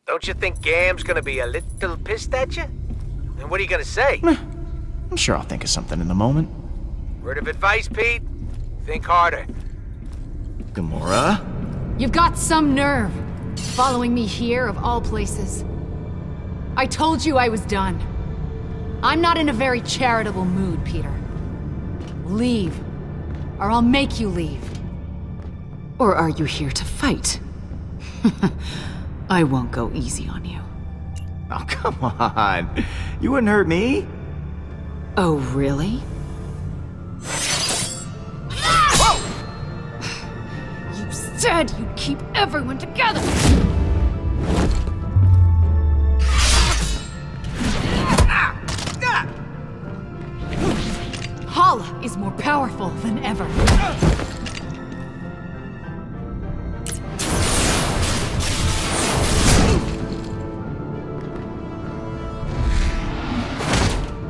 Don't you think Gam's gonna be a little pissed at you? And what are you gonna say? I'm sure I'll think of something in the moment. Word of advice, Pete? Think harder. Gamora? You've got some nerve, following me here of all places. I told you I was done. I'm not in a very charitable mood, Peter. Leave, or I'll make you leave. Or are you here to fight? I won't go easy on you. Oh, come on. You wouldn't hurt me. Oh, really? You said you'd keep everyone together! Hala is more powerful than ever.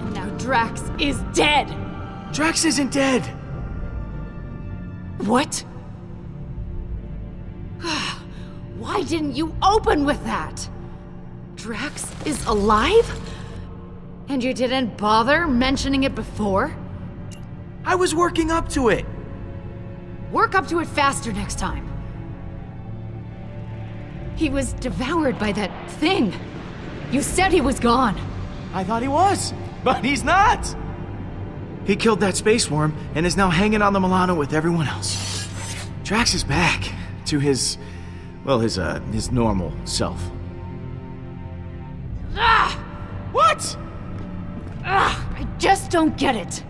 And now Drax is dead! Drax isn't dead! What? Why didn't you open with that? Drax is alive? And you didn't bother mentioning it before? I was working up to it! Work up to it faster next time. He was devoured by that thing. You said he was gone. I thought he was, but he's not! He killed that space worm and is now hanging on the Milano with everyone else. Drax is back to his, well, his normal self. Ah! What? I just don't get it.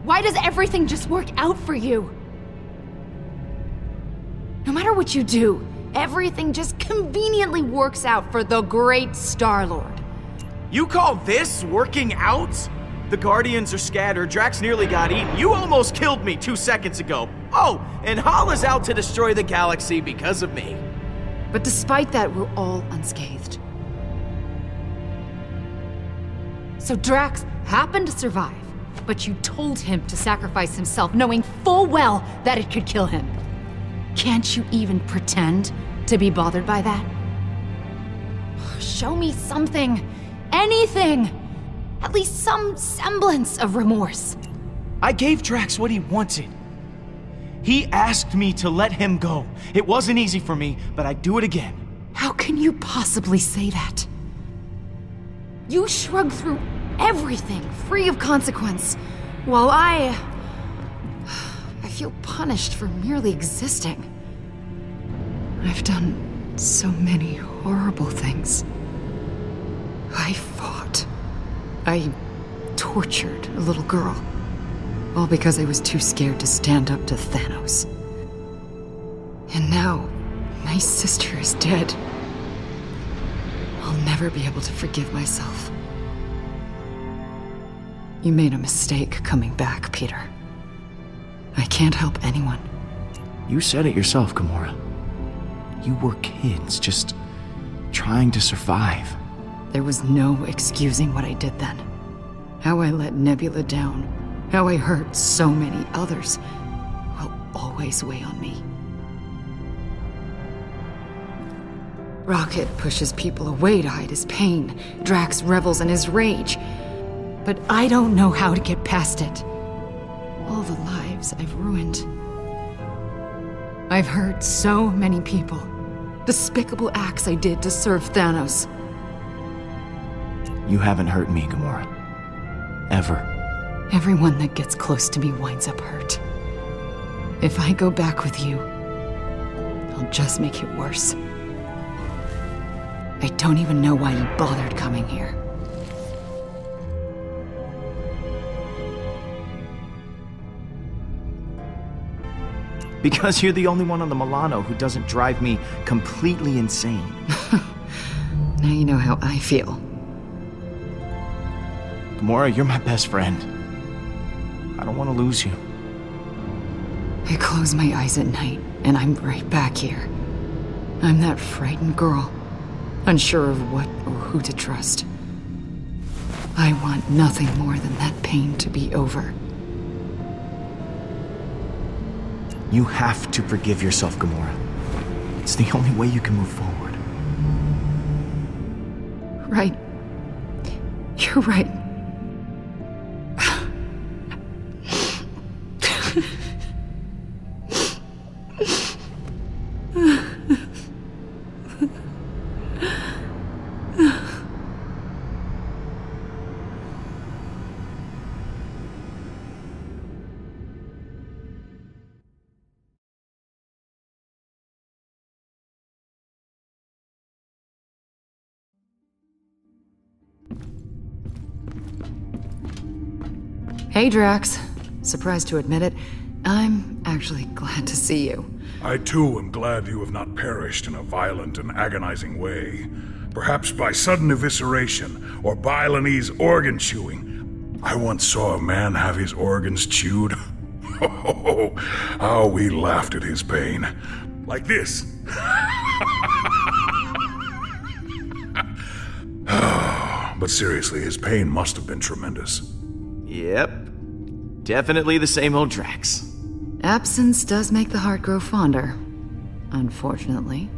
Why does everything just work out for you? No matter what you do, everything just conveniently works out for the great Star-Lord. You call this working out? The Guardians are scattered, Drax nearly got eaten, you almost killed me 2 seconds ago. Oh, and Hala's out to destroy the galaxy because of me. But despite that, we're all unscathed. So Drax happened to survive, but you told him to sacrifice himself, knowing full well that it could kill him. Can't you even pretend to be bothered by that? Show me something, anything, at least some semblance of remorse. I gave Drax what he wanted. He asked me to let him go. It wasn't easy for me, but I'd do it again. How can you possibly say that? You shrugged through everything, free of consequence, while I feel punished for merely existing. I've done so many horrible things. I fought. I tortured a little girl, all because I was too scared to stand up to Thanos. And now, my sister is dead. I'll never be able to forgive myself. You made a mistake coming back, Peter. I can't help anyone. You said it yourself, Gamora. You were kids, just trying to survive. There was no excusing what I did then. How I let Nebula down, how I hurt so many others, will always weigh on me. Rocket pushes people away to hide his pain. Drax revels in his rage. But I don't know how to get past it. All the lives I've ruined. I've hurt so many people. Despicable acts I did to serve Thanos. You haven't hurt me, Gamora. Ever. Everyone that gets close to me winds up hurt. If I go back with you, I'll just make it worse. I don't even know why you bothered coming here. Because you're the only one on the Milano who doesn't drive me completely insane. Now you know how I feel. Gamora, you're my best friend. I don't want to lose you. I close my eyes at night, and I'm right back here. I'm that frightened girl, unsure of what or who to trust. I want nothing more than that pain to be over. You have to forgive yourself, Gamora. It's the only way you can move forward. right. You're right. Hey, Drax. Surprised to admit it, I'm actually glad to see you. I too am glad you have not perished in a violent and agonizing way. Perhaps by sudden evisceration, or Balinese organ chewing. I once saw a man have his organs chewed. Oh, how we laughed at his pain. Like this. But seriously, his pain must have been tremendous. Yep. Definitely the same old Drax. Absence does make the heart grow fonder, unfortunately.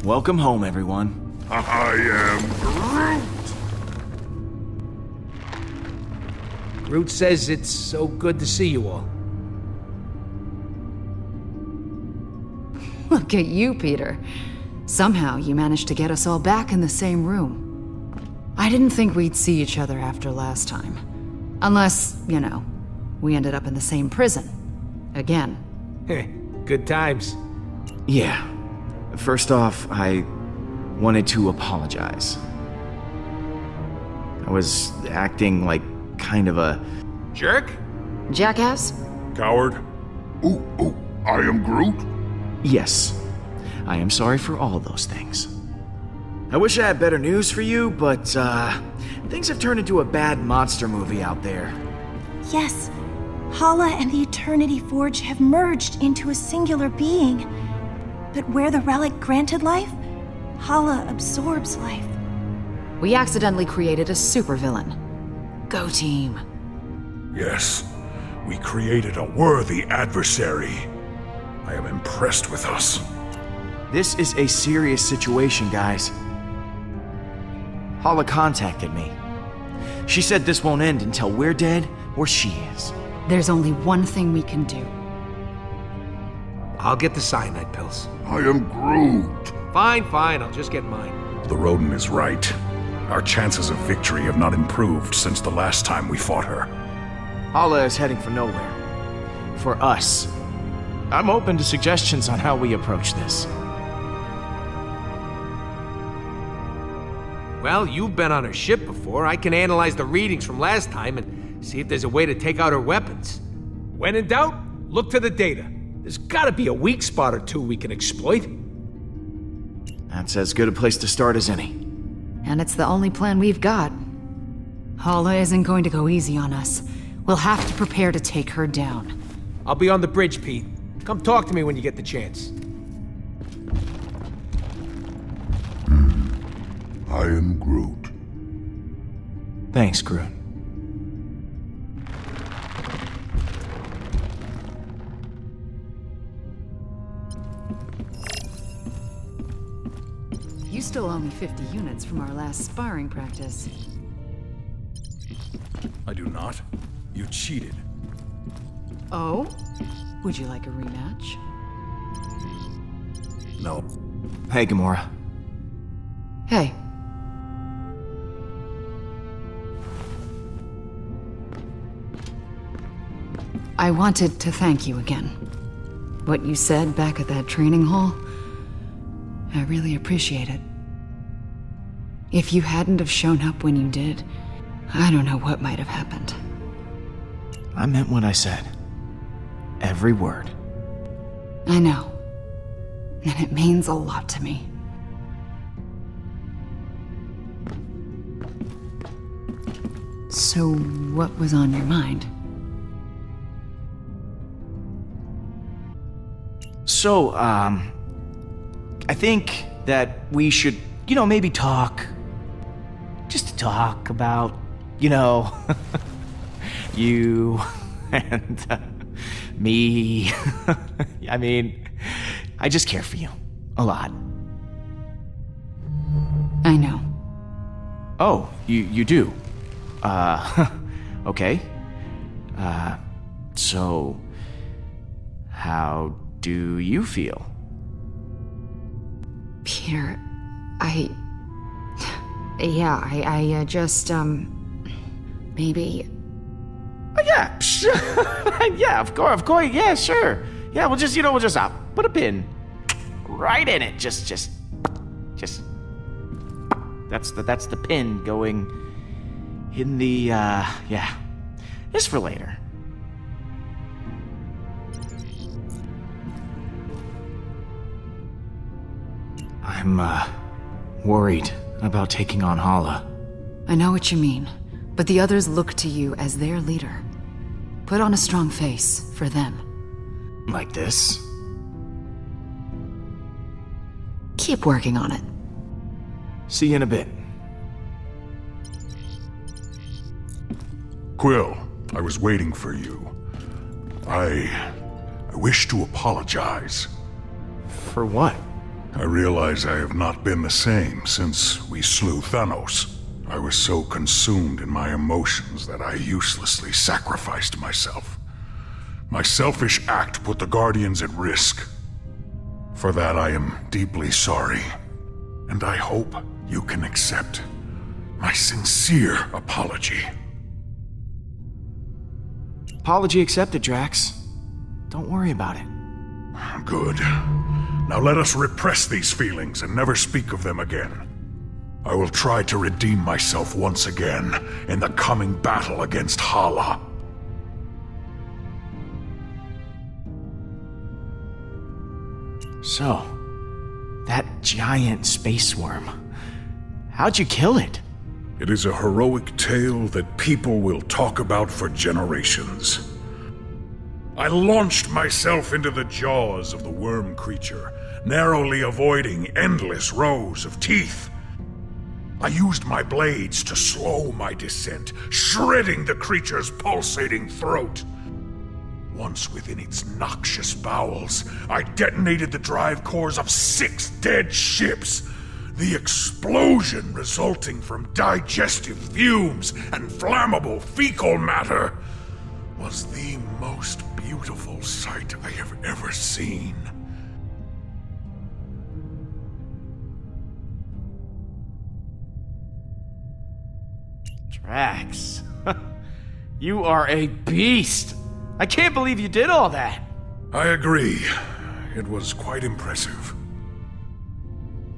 Welcome home, everyone. I am Groot! Groot says it's so good to see you all. Look at you, Peter. Somehow you managed to get us all back in the same room. I didn't think we'd see each other after last time. Unless, you know, we ended up in the same prison. Again. Good times. Yeah. First off, I wanted to apologize. I was acting like kind of a... Jerk? Jackass? Coward? Ooh, I am Groot? Yes. I am sorry for all those things. I wish I had better news for you, but, things have turned into a bad monster movie out there. Yes, Hala and the Eternity Forge have merged into a singular being. But where the relic granted life, Hala absorbs life. We accidentally created a supervillain. Go team. Yes, we created a worthy adversary. I am impressed with us. This is a serious situation, guys. Hala contacted me. She said this won't end until we're dead or she is. There's only one thing we can do. I'll get the cyanide pills. I am Groot. Fine, I'll just get mine. The rodent is right. Our chances of victory have not improved since the last time we fought her. Hala is heading for nowhere. For us. I'm open to suggestions on how we approach this. Well, you've been on her ship before. I can analyze the readings from last time and see if there's a way to take out her weapons. When in doubt, look to the data. There's gotta be a weak spot or two we can exploit. That's as good a place to start as any. And it's the only plan we've got. Hala isn't going to go easy on us. We'll have to prepare to take her down. I'll be on the bridge, Pete. Come talk to me when you get the chance. I am Groot. Thanks, Groot. You still owe me 50 units from our last sparring practice. I do not. You cheated. Oh? Would you like a rematch? No. Hey, Gamora. Hey. I wanted to thank you again. What you said back at that training hall, I really appreciate it. If you hadn't have shown up when you did, I don't know what might have happened. I meant what I said. Every word. I know. And it means a lot to me. So, what was on your mind? So, I think that we should, maybe talk. Just to talk about, you and me. I mean, I just care for you. A lot. I know. Oh, you do? Okay. So... how do you feel? Peter, I just, maybe... Oh, yeah, sure. Yeah, of course, yeah, sure. Yeah, we'll just put a pin right in it. Just. That's the pin going in the, yeah. Just for later. I'm, worried about taking on Hala. I know what you mean, but the others look to you as their leader. Put on a strong face for them. Like this? Keep working on it. See you in a bit. Quill, I was waiting for you. I wish to apologize. For what? I realize I have not been the same since we slew Thanos. I was so consumed in my emotions that I uselessly sacrificed myself. My selfish act put the Guardians at risk. For that I am deeply sorry, and I hope you can accept my sincere apology. Apology accepted, Drax. Don't worry about it. Good. Now let us repress these feelings and never speak of them again. I will try to redeem myself once again in the coming battle against Hala. So, that giant space worm. How'd you kill it? It is a heroic tale that people will talk about for generations. I launched myself into the jaws of the worm creature, narrowly avoiding endless rows of teeth. I used my blades to slow my descent, shredding the creature's pulsating throat. Once within its noxious bowels, I detonated the drive cores of 6 dead ships. The explosion resulting from digestive fumes and flammable fecal matter was the most beautiful sight I have ever seen. Drax, you are a beast. I can't believe you did all that. I agree. It was quite impressive.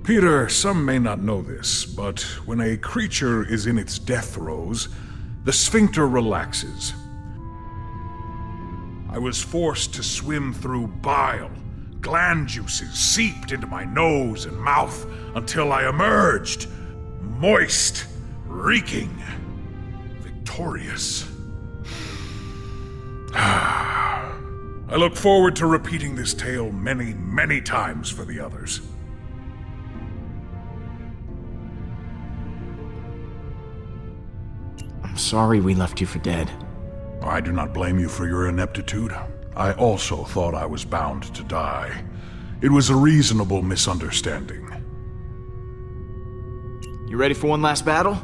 Peter, some may not know this, but when a creature is in its death throes, the sphincter relaxes. I was forced to swim through bile. Gland juices seeped into my nose and mouth until I emerged, moist, reeking, victorious. I look forward to repeating this tale many, many times for the others. I'm sorry we left you for dead. I do not blame you for your ineptitude. I also thought I was bound to die. It was a reasonable misunderstanding. You ready for one last battle?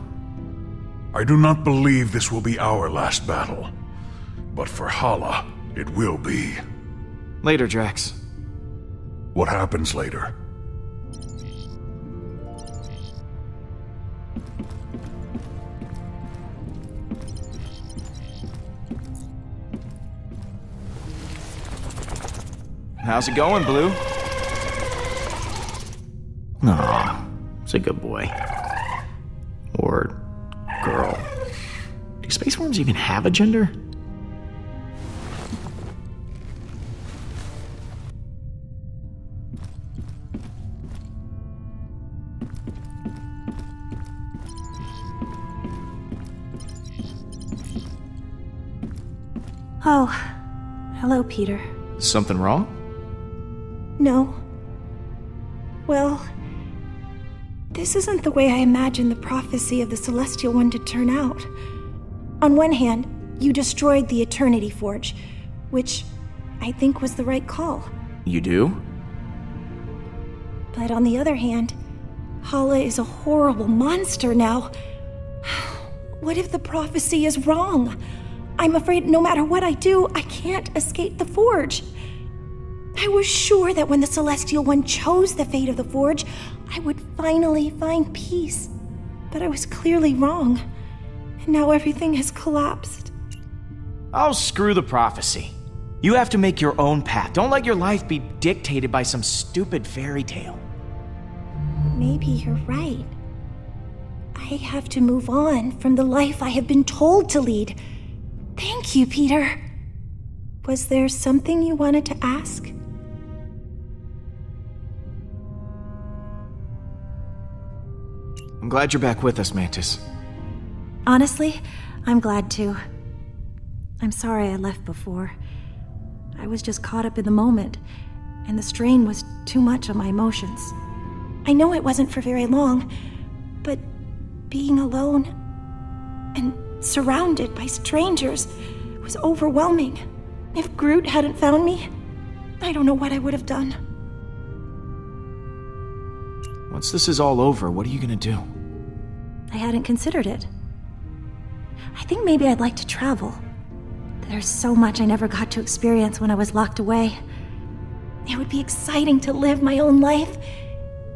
I do not believe this will be our last battle. But for Hala, it will be. Later, Drax. What happens later? How's it going, Blue? Aw, it's a good boy. Or girl. Do space worms even have a gender? Oh, hello, Peter. Something wrong? No. Well, this isn't the way I imagined the prophecy of the Celestial One to turn out. On one hand, you destroyed the Eternity Forge, which I think was the right call. You do? But on the other hand, Hala is a horrible monster now. What if the prophecy is wrong? I'm afraid no matter what I do, I can't escape the Forge. I was sure that when the Celestial One chose the fate of the Forge, I would finally find peace. But I was clearly wrong. And now everything has collapsed. Oh, screw the prophecy. You have to make your own path. Don't let your life be dictated by some stupid fairy tale. Maybe you're right. I have to move on from the life I have been told to lead. Thank you, Peter. Was there something you wanted to ask? I'm glad you're back with us, Mantis. Honestly, I'm glad too. I'm sorry I left before. I was just caught up in the moment, and the strain was too much on my emotions. I know it wasn't for very long, but being alone and surrounded by strangers was overwhelming. If Groot hadn't found me, I don't know what I would have done. Once this is all over, what are you gonna do? I hadn't considered it. I think maybe I'd like to travel. There's so much I never got to experience when I was locked away. It would be exciting to live my own life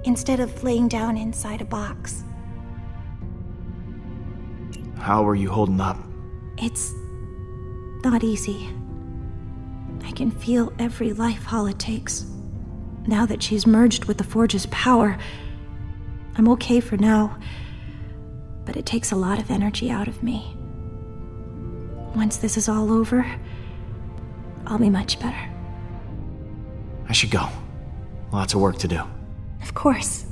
instead of laying down inside a box. How are you holding up? It's not easy. I can feel every life Hala takes. Now that she's merged with the Forge's power, I'm okay for now, but it takes a lot of energy out of me. Once this is all over, I'll be much better. I should go. Lots of work to do. Of course.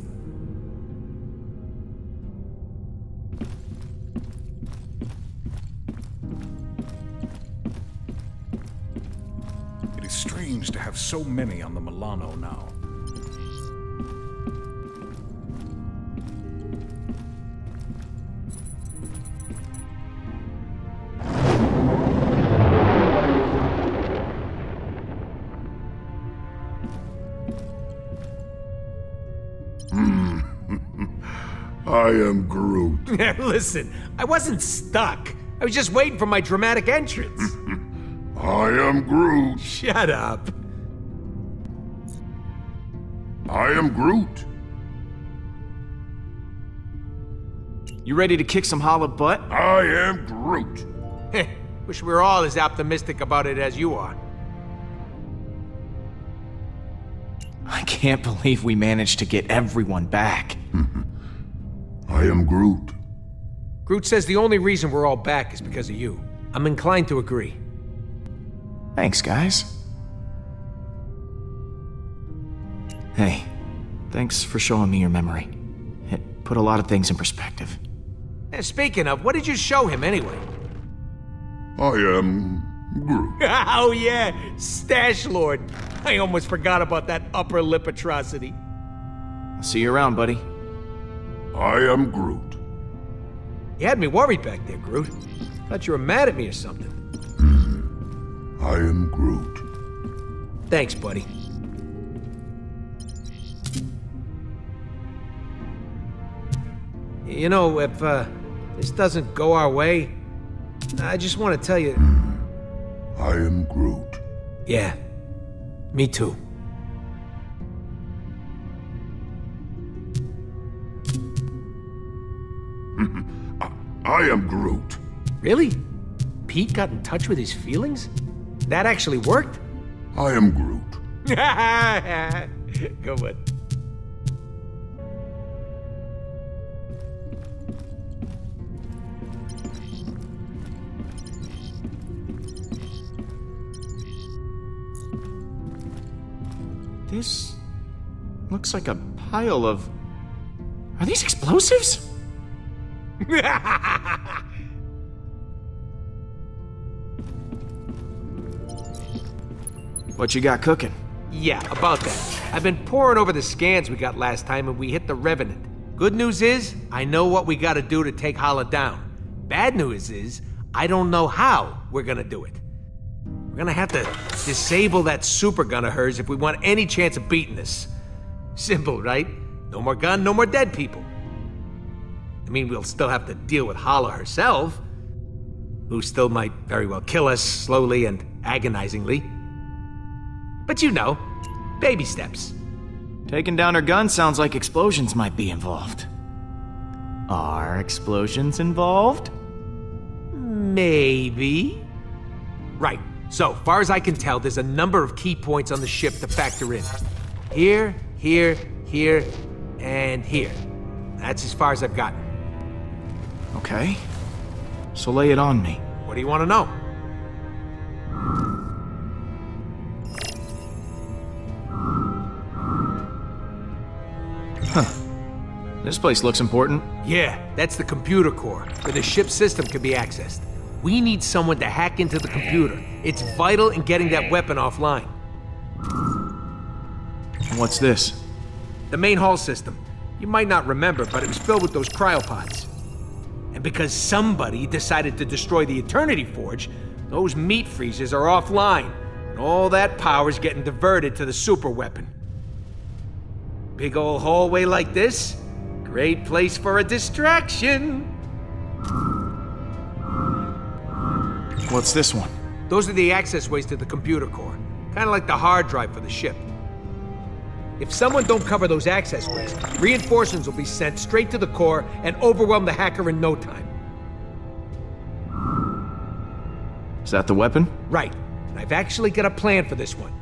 It is strange to have so many on the Milano now. I am Groot. Listen, I wasn't stuck. I was just waiting for my dramatic entrance. I am Groot. Shut up. I am Groot. You ready to kick some Hala butt? I am Groot. Wish we were all as optimistic about it as you are. I can't believe we managed to get everyone back. I am Groot. Groot says the only reason we're all back is because of you. I'm inclined to agree. Thanks, guys. Hey, thanks for showing me your memory. It put a lot of things in perspective. Speaking of, what did you show him anyway? I am Groot. Oh yeah, Stash Lord. I almost forgot about that upper lip atrocity. I'll see you around, buddy. I am Groot. You had me worried back there, Groot. Thought you were mad at me or something. I am Groot. Thanks, buddy. You know, if this doesn't go our way, I just want to tell you... I am Groot. Yeah, me too. I am Groot. Really? Pete got in touch with his feelings? That actually worked? I am Groot. Go on. This looks like a pile of... Are these explosives? What you got cooking? Yeah, about that. I've been poring over the scans we got last time and we hit the Revenant. Good news is, I know what we gotta do to take Hala down. Bad news is, I don't know how we're gonna do it. We're gonna have to disable that super gun of hers if we want any chance of beating this. Simple, right? No more gun, no more dead people. I mean, we'll still have to deal with Hala herself, who still might very well kill us slowly and agonizingly. But you know, baby steps. Taking down her gun sounds like explosions might be involved. Are explosions involved? Maybe. Right. So, far as I can tell, there's a number of key points on the ship to factor in. Here, here, here, and here. That's as far as I've gotten. Okay. So lay it on me. What do you want to know? Huh. This place looks important. Yeah, that's the computer core, where the ship's system can be accessed. We need someone to hack into the computer. It's vital in getting that weapon offline. What's this? The main hull system. You might not remember, but it was filled with those cryopods. And because somebody decided to destroy the Eternity Forge, those meat freezers are offline, and all that power's getting diverted to the super weapon. Big old hallway like this, great place for a distraction. What's this one? Those are the access ways to the computer core, kind of like the hard drive for the ship. If someone don't cover those access ways, reinforcements will be sent straight to the core and overwhelm the hacker in no time. Is that the weapon? Right. And I've actually got a plan for this one.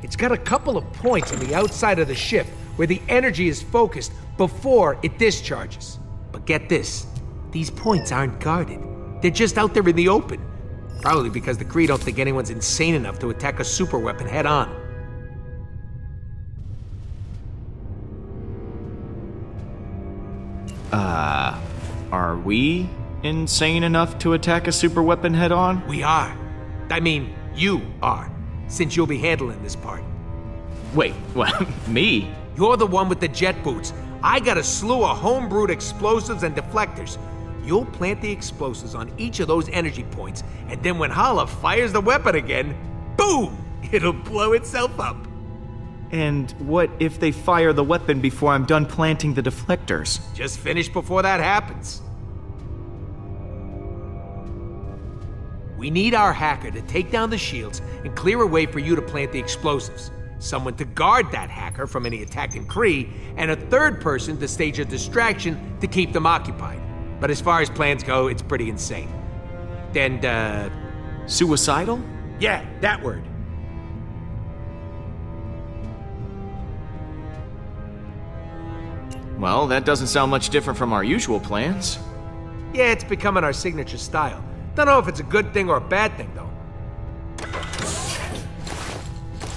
It's got a couple of points on the outside of the ship where the energy is focused before it discharges. But get this, these points aren't guarded. They're just out there in the open. Probably because the Kree don't think anyone's insane enough to attack a super weapon head on. Are we insane enough to attack a super weapon head on? We are. I mean, you are, since you'll be handling this part. Wait, what? Me? You're the one with the jet boots. I got a slew of homebrewed explosives and deflectors. You'll plant the explosives on each of those energy points, and then when Hala fires the weapon again, boom! It'll blow itself up. And what if they fire the weapon before I'm done planting the deflectors? Just finish before that happens. We need our hacker to take down the shields and clear a way for you to plant the explosives. Someone to guard that hacker from any attacking Kree, and a third person to stage a distraction to keep them occupied. But as far as plans go, it's pretty insane. And, Suicidal? yeah, that word. Well, that doesn't sound much different from our usual plans. Yeah, it's becoming our signature style. Don't know if it's a good thing or a bad thing, though.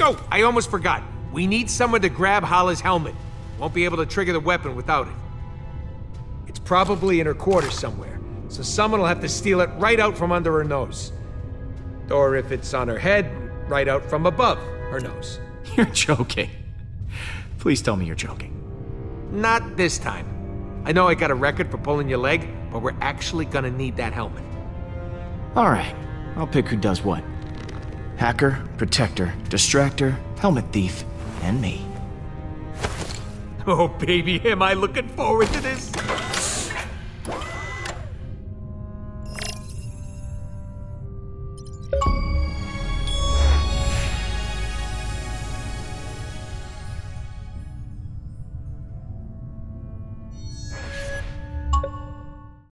Oh, I almost forgot. We need someone to grab Hala's helmet. Won't be able to trigger the weapon without it. It's probably in her quarters somewhere, so someone will have to steal it right out from under her nose. Or if it's on her head, right out from above her nose. You're joking. Please tell me you're joking. Not this time. I know I got a record for pulling your leg, but we're actually gonna need that helmet. Alright, I'll pick who does what. Hacker, protector, distractor, helmet thief, and me. Oh baby, am I looking forward to this?